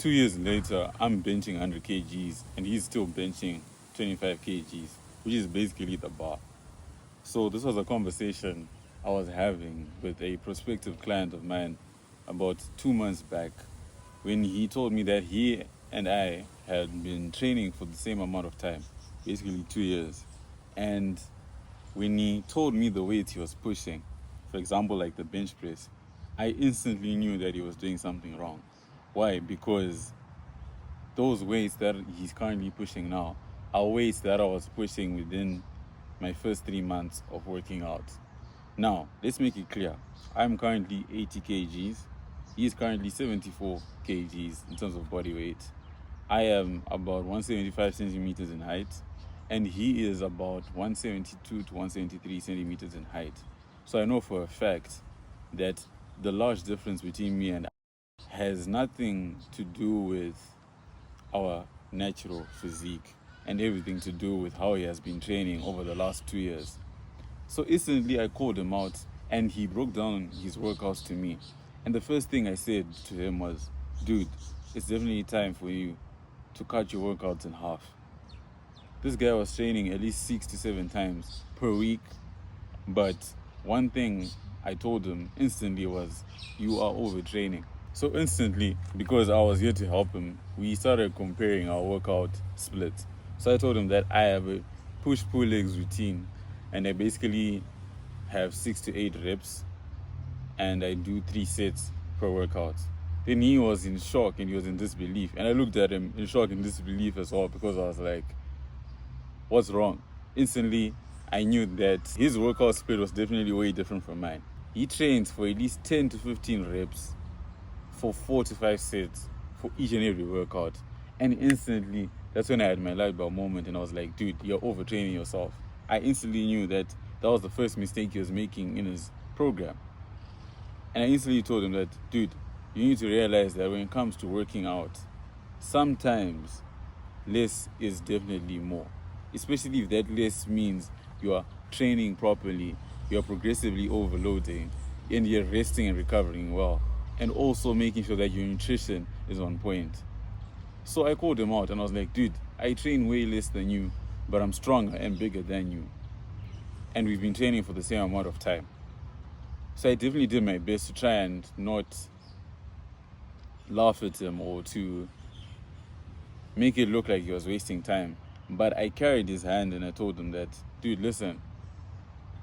2 years later, I'm benching 100 kgs and he's still benching 25 kgs, which is basically the bar. So this was a conversation I was having with a prospective client of mine about 2 months back when he told me that he and I had been training for the same amount of time, basically 2 years. And when he told me the weight he was pushing, for example, like the bench press, I instantly knew that he was doing something wrong. Why? Because those weights that he's currently pushing now are weights that I was pushing within my first 3 months of working out. Now, let's make it clear. I'm currently 80 kgs. He is currently 74 kgs in terms of body weight. I am about 175 centimeters in height, and he is about 172 to 173 centimeters in height. So I know for a fact that the large difference between me and has nothing to do with our natural physique and everything to do with how he has been training over the last 2 years. So instantly I called him out and he broke down his workouts to me. And the first thing I said to him was, dude, it's definitely time for you to cut your workouts in half. This guy was training at least 6 to 7 times per week. But one thing I told him instantly was, you are overtraining. So instantly, because I was here to help him, we started comparing our workout splits. So I told him that I have a push-pull legs routine, and I basically have 6 to 8 reps, and I do 3 sets per workout. Then he was in shock and he was in disbelief. And I looked at him in shock and disbelief as well, because I was like, what's wrong? Instantly, I knew that his workout split was definitely way different from mine. He trains for at least 10 to 15 reps for 4 to 5 sets for each and every workout. And instantly, that's when I had my light bulb moment and I was like, dude, you're overtraining yourself. I instantly knew that that was the first mistake he was making in his program. And I instantly told him that, dude, you need to realize that when it comes to working out, sometimes less is definitely more. Especially if that less means you are training properly, you're progressively overloading, and you're resting and recovering well, and also making sure that your nutrition is on point. So I called him out and I was like, dude, I train way less than you, but I'm stronger and bigger than you. And we've been training for the same amount of time. So I definitely did my best to try and not laugh at him or to make it look like he was wasting time. But I carried his hand and I told him that, dude, listen,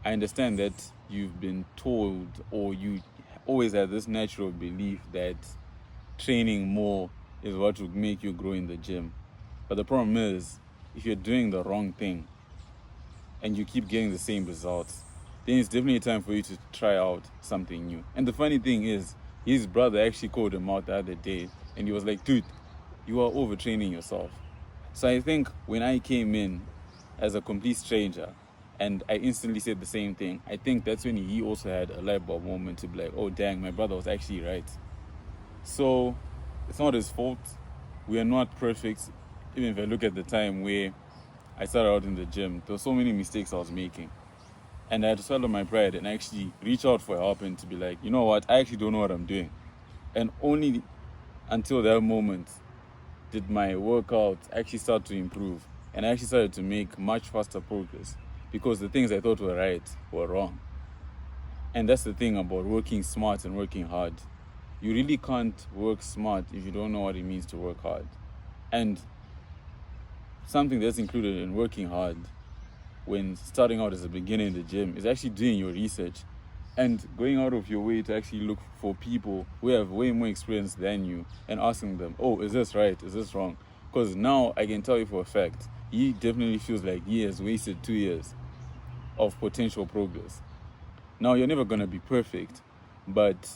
I understand that you've been told, or you always had this natural belief that training more is what will make you grow in the gym. But the problem is, if you're doing the wrong thing and you keep getting the same results, then it's definitely time for you to try out something new. And the funny thing is, his brother actually called him out the other day and he was like, dude, you are overtraining yourself. So I think when I came in as a complete stranger and I instantly said the same thing, I think that's when he also had a light bulb moment to be like, oh dang, my brother was actually right. So it's not his fault. We are not perfect. Even if I look at the time where I started out in the gym, there were so many mistakes I was making. And I had to swallow my pride and actually reach out for help and to be like, you know what, I actually don't know what I'm doing. And only until that moment did my workout actually start to improve. And I actually started to make much faster progress because the things I thought were right were wrong. And that's the thing about working smart and working hard. You really can't work smart if you don't know what it means to work hard. And something that's included in working hard when starting out as a beginner in the gym is actually doing your research and going out of your way to actually look for people who have way more experience than you and asking them, oh, is this right? Is this wrong? Because now I can tell you for a fact, he definitely feels like he has wasted 2 years of potential progress. Now, you're never going to be perfect, but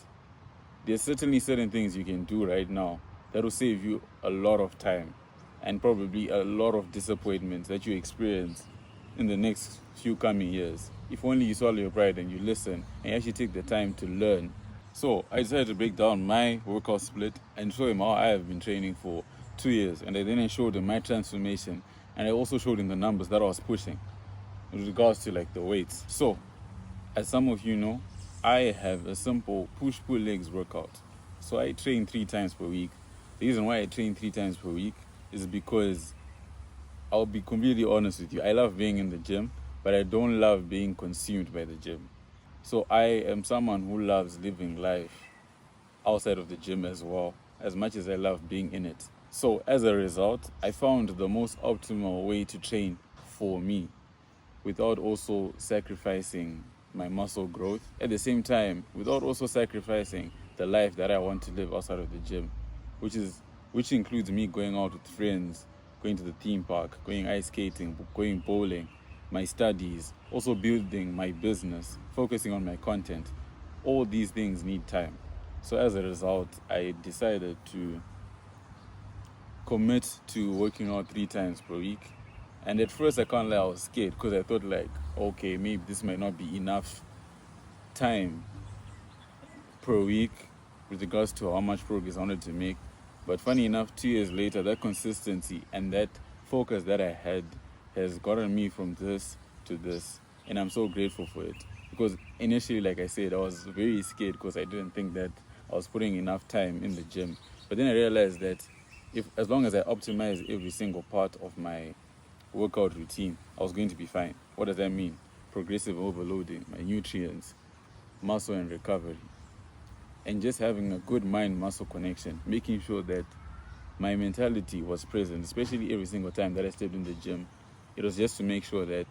there's certainly certain things you can do right now that will save you a lot of time and probably a lot of disappointments that you experience in the next few coming years. If only you swallow your pride and you listen and you actually take the time to learn. So I decided to break down my workout split and show him how I have been training for 2 years. And then I showed him my transformation. And I also showed him the numbers that I was pushing in regards to like the weights. So, as some of you know, I have a simple push-pull legs workout. So I train 3 times per week. The reason why I train 3 times per week is because I'll be completely honest with you. I love being in the gym, but I don't love being consumed by the gym. So I am someone who loves living life outside of the gym as well, as much as I love being in it. So as a result, I found the most optimal way to train for me without also sacrificing my muscle growth. At the same time, without also sacrificing the life that I want to live outside of the gym, which includes me going out with friends, going to the theme park, going ice skating, going bowling, my studies, also building my business, focusing on my content. All these things need time. So as a result, I decided to commit to working out 3 times per week. And at first, I can't lie, I was scared because I thought like, okay, maybe this might not be enough time per week with regards to how much progress I wanted to make. But funny enough, 2 years later, that consistency and that focus that I had has gotten me from this to this. And I'm so grateful for it. Because initially, like I said, I was very scared because I didn't think that I was putting enough time in the gym. But then I realized that as long as I optimize every single part of my workout routine, I was going to be fine. What does that mean? Progressive overloading, my nutrients, muscle and recovery, and just having a good mind-muscle connection, making sure that my mentality was present, especially every single time that I stepped in the gym. It was just to make sure that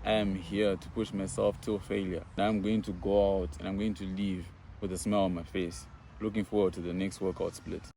I am here to push myself till failure. I'm going to go out and I'm going to leave with a smile on my face, looking forward to the next workout split.